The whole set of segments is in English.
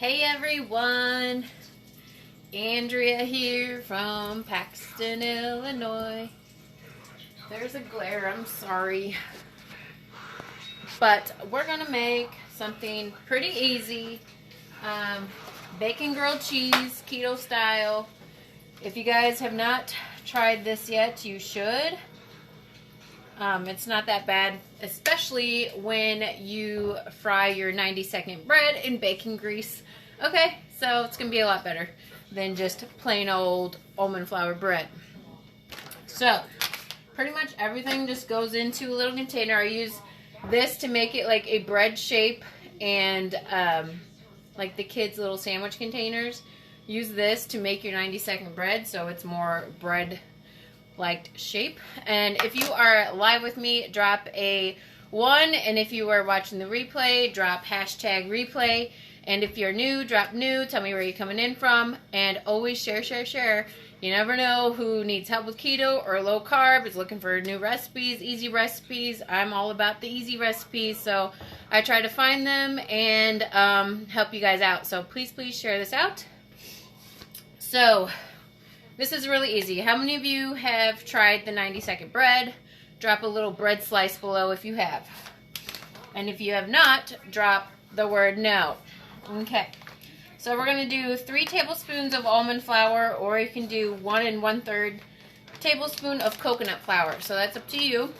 Hey everyone, Andrea here from Paxton, Illinois. There's a glare, I'm sorry. But we're gonna make something pretty easy. Bacon grilled cheese, keto style. If you guys have not tried this yet, you should. It's not that bad, especially when you fry your 90-second bread in bacon grease. Okay, so it's going to be a lot better than just plain old almond flour bread. So, pretty much everything just goes into a little container. I use this to make it like a bread shape and like the kids' little sandwich containers. Use this to make your 90-second bread so it's more bread like shape. And if you are live with me, drop a 1, and if you are watching the replay, drop hashtag replay. And if you're new, drop new, tell me where you're coming in from, and always share. You never know who needs help with keto or low carb, is looking for new recipes, easy recipes. I'm all about the easy recipes, so I try to find them and help you guys out. So please share this out. So this is really easy. How many of you have tried the 90-second bread? Drop a little bread slice below if you have. And if you have not, drop the word no. Okay. So we're going to do 3 tablespoons of almond flour, or you can do 1 1/3 tablespoon of coconut flour. So that's up to you.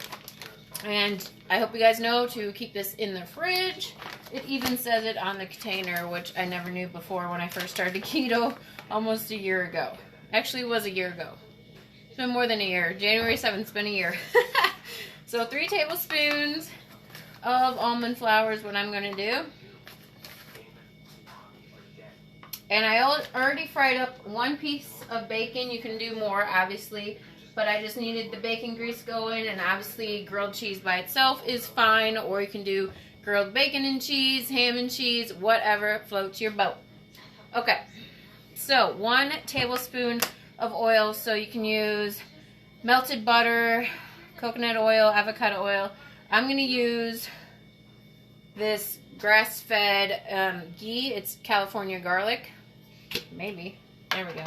And I hope you guys know to keep this in the fridge. It even says it on the container, which I never knew before when I first started keto almost a year ago. Actually, it was a year ago. It's been more than a year. January 7th, it's been a year. So 3 tablespoons of almond flour is what I'm going to do. And I already fried up 1 piece of bacon. You can do more, obviously. But I just needed the bacon grease going. And obviously, grilled cheese by itself is fine. Or you can do grilled bacon and cheese, ham and cheese, whatever floats your boat. Okay. So, 1 tablespoon of oil, so you can use melted butter, coconut oil, avocado oil. I'm going to use this grass-fed ghee. It's California garlic. Maybe. There we go.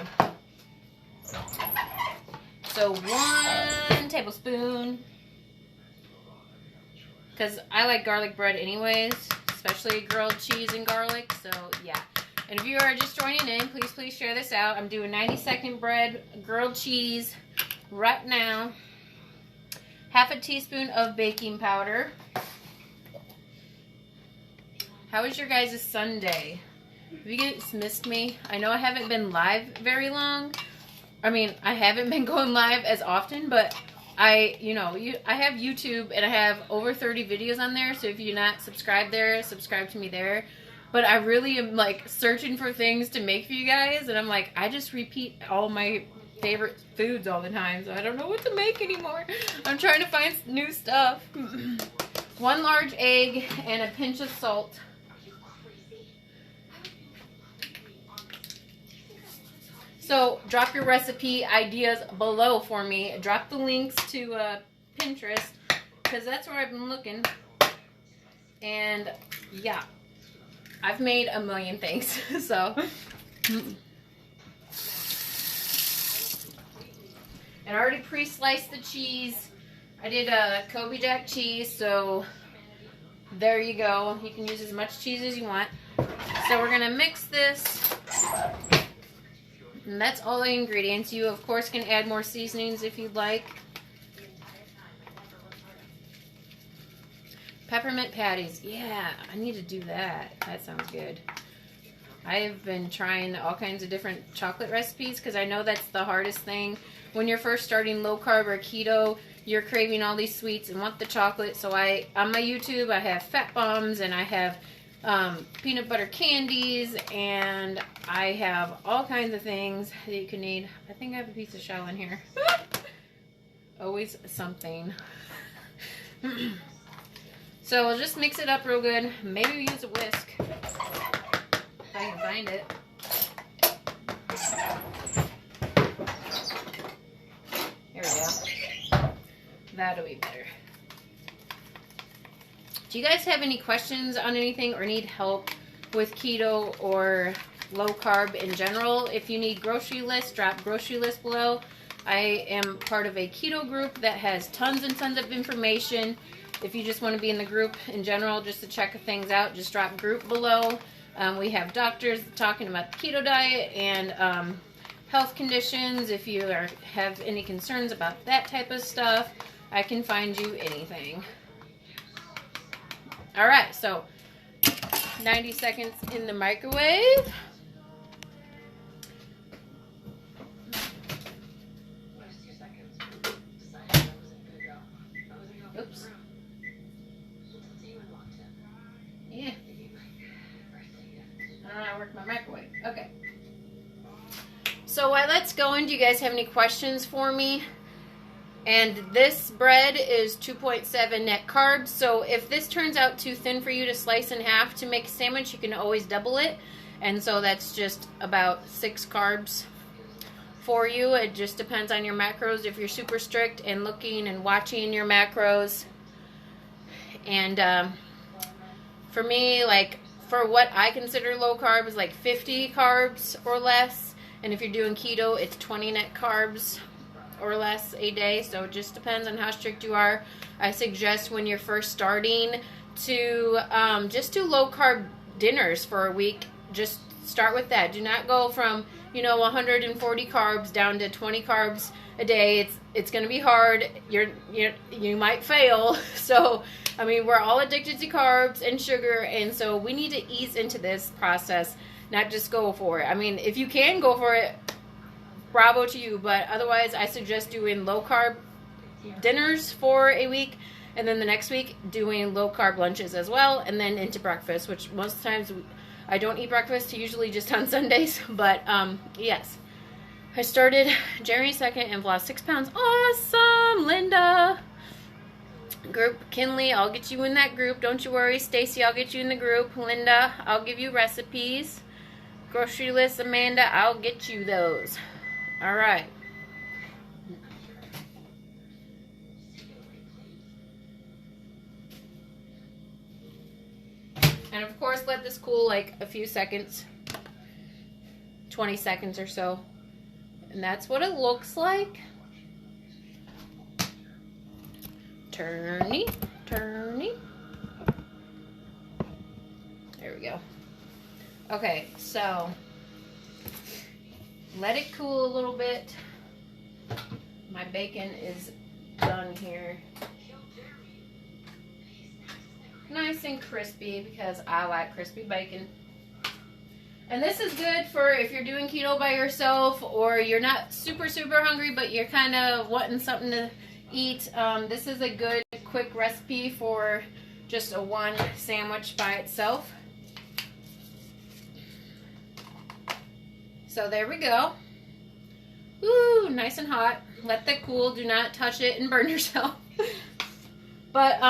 So, 1 tablespoon. Because I like garlic bread anyways, especially grilled cheese and garlic, so yeah. And if you are just joining in, please share this out. I'm doing 90-second bread, grilled cheese right now. 1/2 teaspoon of baking powder. How was your guys' Sunday? Have you guys missed me? I know I haven't been live very long. I mean, I haven't been going live as often, but I have YouTube and I have over 30 videos on there. So if you're not subscribed there, subscribe to me there. But I really am, like, searching for things to make for you guys. And I'm like, I just repeat all my favorite foods all the time. So I don't know what to make anymore. I'm trying to find new stuff. 1 large egg and a pinch of salt. So drop your recipe ideas below for me. Drop the links to Pinterest, because that's where I've been looking. And yeah. I've made a million things, so. And I already pre-sliced the cheese. I did a Kobe Jack cheese, so there you go. You can use as much cheese as you want. So we're gonna mix this. And that's all the ingredients. You, of course, can add more seasonings if you'd like. Peppermint patties. Yeah, I need to do that. That sounds good. I've been trying all kinds of different chocolate recipes because I know that's the hardest thing. When you're first starting low carb or keto, you're craving all these sweets and want the chocolate. So on my YouTube, I have fat bombs and I have peanut butter candies, and I have all kinds of things that you can need. I think I have a piece of shell in here. Always something. So we'll just mix it up real good. Maybe we use a whisk if I can find it. Here we go. That'll be better. Do you guys have any questions on anything or need help with keto or low carb in general. If you need grocery lists, drop grocery list below. I am part of a keto group that has tons and tons of information. If you just want to be in the group in general just to check things out, just drop group below. We have doctors talking about the keto diet and health conditions. If you have any concerns about that type of stuff, I can find you anything. All right, so 90 seconds in the microwave. Oops. Yeah. I don't know how to work my microwave. Okay. So while that's going, do you guys have any questions for me? And this bread is 2.7 net carbs. So if this turns out too thin for you to slice in half to make a sandwich, you can always double it. And so that's just about 6 carbs for you. It just depends on your macros. If you're super strict and looking and watching your macros. And for me, like for what I consider low carb is like 50 carbs or less. And if you're doing keto, it's 20 net carbs or less a day. So it just depends on how strict you are. I suggest when you're first starting to just do low carb dinners for a week. Just start with that. Do not go from 140 carbs down to 20 carbs a day. It's going to be hard. You might fail. So I mean, we're all addicted to carbs and sugar, and so we need to ease into this process, not just go for it. I mean, if you can go for it, bravo to you, but otherwise I suggest doing low carb dinners for a week, and then the next week doing low carb lunches as well, and then into breakfast, which most times I don't eat breakfast, usually just on Sundays, but yes. I started January 2nd and lost 6 pounds. Awesome, Linda. Group Kinley, I'll get you in that group. Don't you worry. Stacy, I'll get you in the group. Linda, I'll give you recipes. Grocery list, Amanda, I'll get you those. All right. And of course, let this cool like a few seconds, 20 seconds or so. And that's what it looks like. Turny, turny. There we go. Okay, so let it cool a little bit. My bacon is done here. Nice and crispy because I like crispy bacon. And this is good for if you're doing keto by yourself or you're not super hungry but you're kind of wanting something to eat. This is a good quick recipe for just a one sandwich by itself. So there we go. Ooh, nice and hot. Let that cool. Do not touch it and burn yourself. But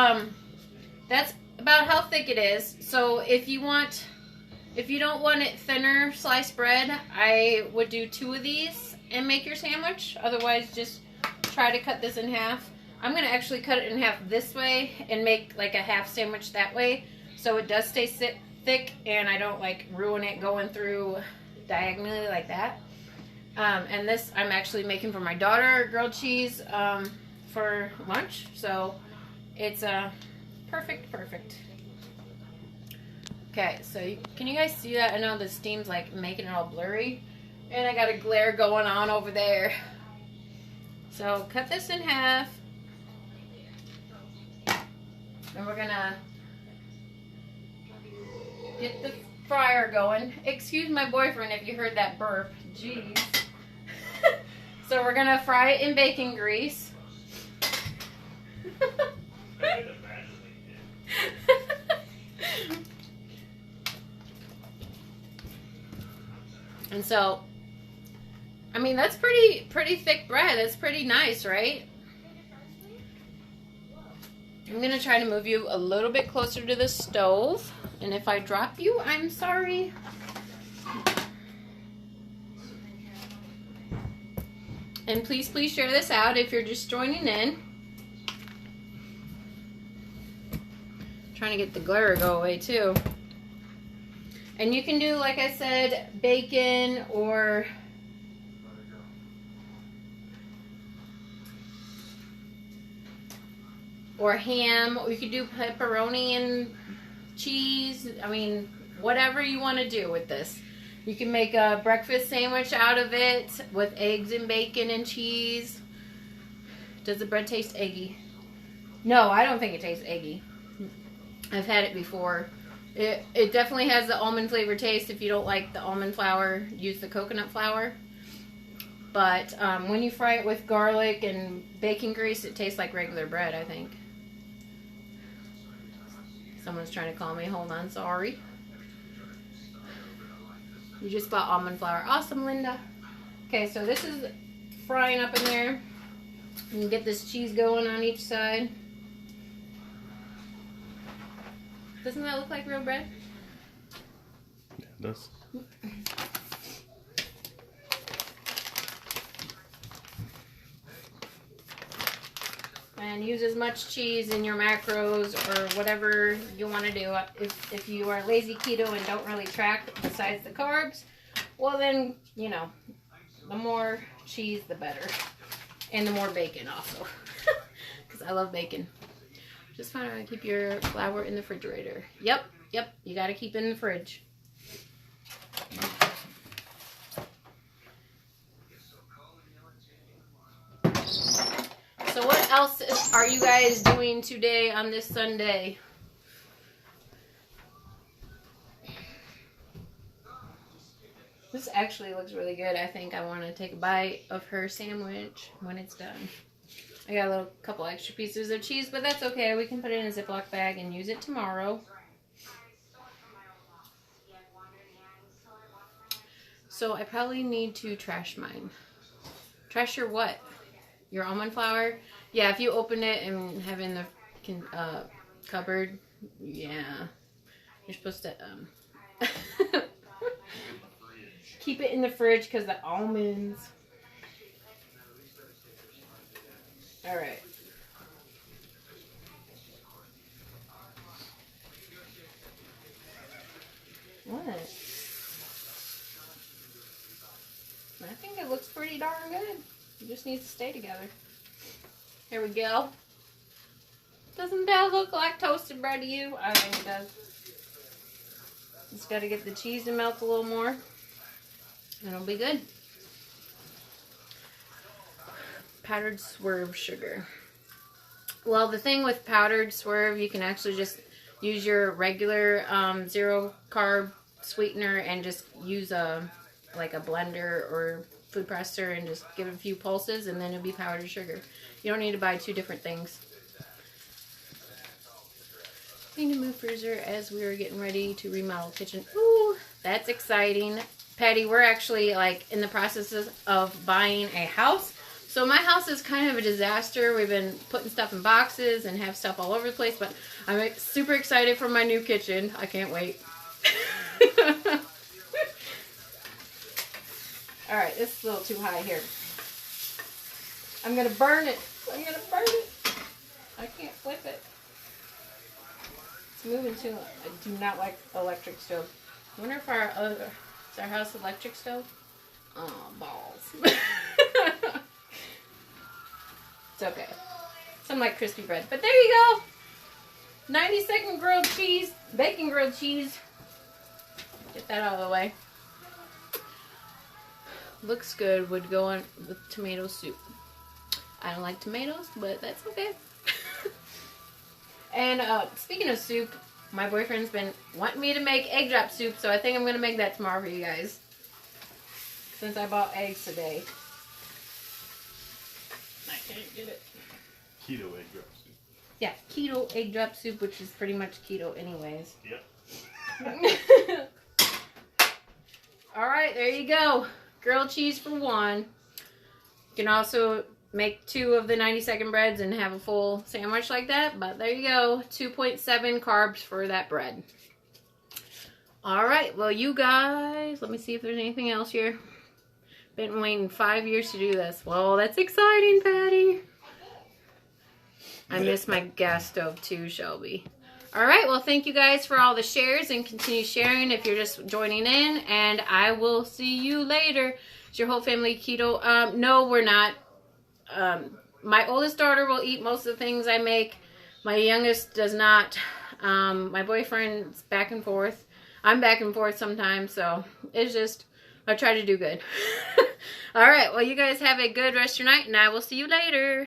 that's about how thick it is. So if you don't want it thinner sliced bread, I would do 2 of these and make your sandwich. Otherwise, just try to cut this in half. I'm going to actually cut it in half this way and make like a half sandwich that way. So it does stay thick and I don't like ruin it going through diagonally like that. And this I'm actually making for my daughter, grilled cheese for lunch. So it's perfect. Okay, so can you guys see that? I know the steam's like making it all blurry. And I got a glare going on over there. So cut this in half. And we're gonna get the fryer going. Excuse my boyfriend if you heard that burp. Jeez. So we're gonna fry it in bacon grease. And so, I mean, that's pretty thick bread. That's pretty nice, right? I'm going to try to move you a little bit closer to the stove. And if I drop you, I'm sorry. And please share this out if you're just joining in. Trying to get the glare to go away too. And you can do, like I said, bacon or ham, or you could do pepperoni and cheese. I mean, whatever you want to do with this. You can make a breakfast sandwich out of it with eggs and bacon and cheese. Does the bread taste eggy? No, I don't think it tastes eggy. I've had it before. It definitely has the almond flavor taste. If you don't like the almond flour, use the coconut flour. But when you fry it with garlic and bacon grease, it tastes like regular bread, I think. Someone's trying to call me. Hold on, sorry. You just bought almond flour. Awesome, Linda. Okay, so this is frying up in there. You can get this cheese going on each side. Doesn't that look like real bread? Yeah, it does. And use as much cheese in your macros or whatever you want to do. If you are lazy keto and don't really track besides the carbs, well then, you know, the more cheese the better. And the more bacon also. Because I love bacon. Just find out how to keep your flour in the refrigerator. Yep, you got to keep it in the fridge. So what else are you guys doing today on this Sunday? This actually looks really good. I think I want to take a bite of her sandwich when it's done. I got a couple extra pieces of cheese, but that's okay. We can put it in a Ziploc bag and use it tomorrow. So I probably need to trash mine. Trash your what? Your almond flour? Yeah, if you open it and have it in the cupboard, yeah. You're supposed to keep it in the fridge because the almonds. All right. What? I think it looks pretty darn good. It just needs to stay together. Here we go. Doesn't that look like toasted bread to you? I think it does. Just got to get the cheese to melt a little more. And it'll be good. Powdered Swerve sugar. Well, the thing with powdered Swerve, you can actually just use your regular zero carb sweetener and just use like a blender or food processor and just give it a few pulses and then it'll be powdered sugar. You don't need to buy two different things. Need to move freezer as we are getting ready to remodel kitchen. Ooh, that's exciting. Patty, we're actually like in the process of buying a house. So my house is kind of a disaster. We've been putting stuff in boxes and have stuff all over the place, but I'm super excited for my new kitchen. I can't wait. All right, this is a little too high here. I'm going to burn it. I'm going to burn it. I can't flip it. It's moving too. I do not like electric stove. I wonder if is our house electric stove? Oh, balls. It's okay. Something like crispy bread. But there you go. 90-second grilled cheese. Bacon grilled cheese. Get that out of the way. Looks good. Would go on with tomato soup. I don't like tomatoes, but that's okay. And speaking of soup, my boyfriend's been wanting me to make egg drop soup, so I think I'm going to make that tomorrow for you guys. Since I bought eggs today. I can't get it. Keto egg drop soup. Yeah, keto egg drop soup, which is pretty much keto anyways. Yep. Alright, there you go. Grilled cheese for one. You can also make 2 of the 90-second breads and have a full sandwich like that. But there you go. 2.7 carbs for that bread. Alright, well you guys, let me see if there's anything else here. Been waiting 5 years to do this. Well, that's exciting, Patty. I miss my gas stove too, Shelby. All right, well, thank you guys for all the shares, and continue sharing if you're just joining in, and I will see you later. Is your whole family keto? No, we're not. My oldest daughter will eat most of the things I make. My youngest does not. My boyfriend's back and forth. I'm back and forth sometimes, so it's just, I try to do good. All right, well, you guys have a good rest of your night, and I will see you later.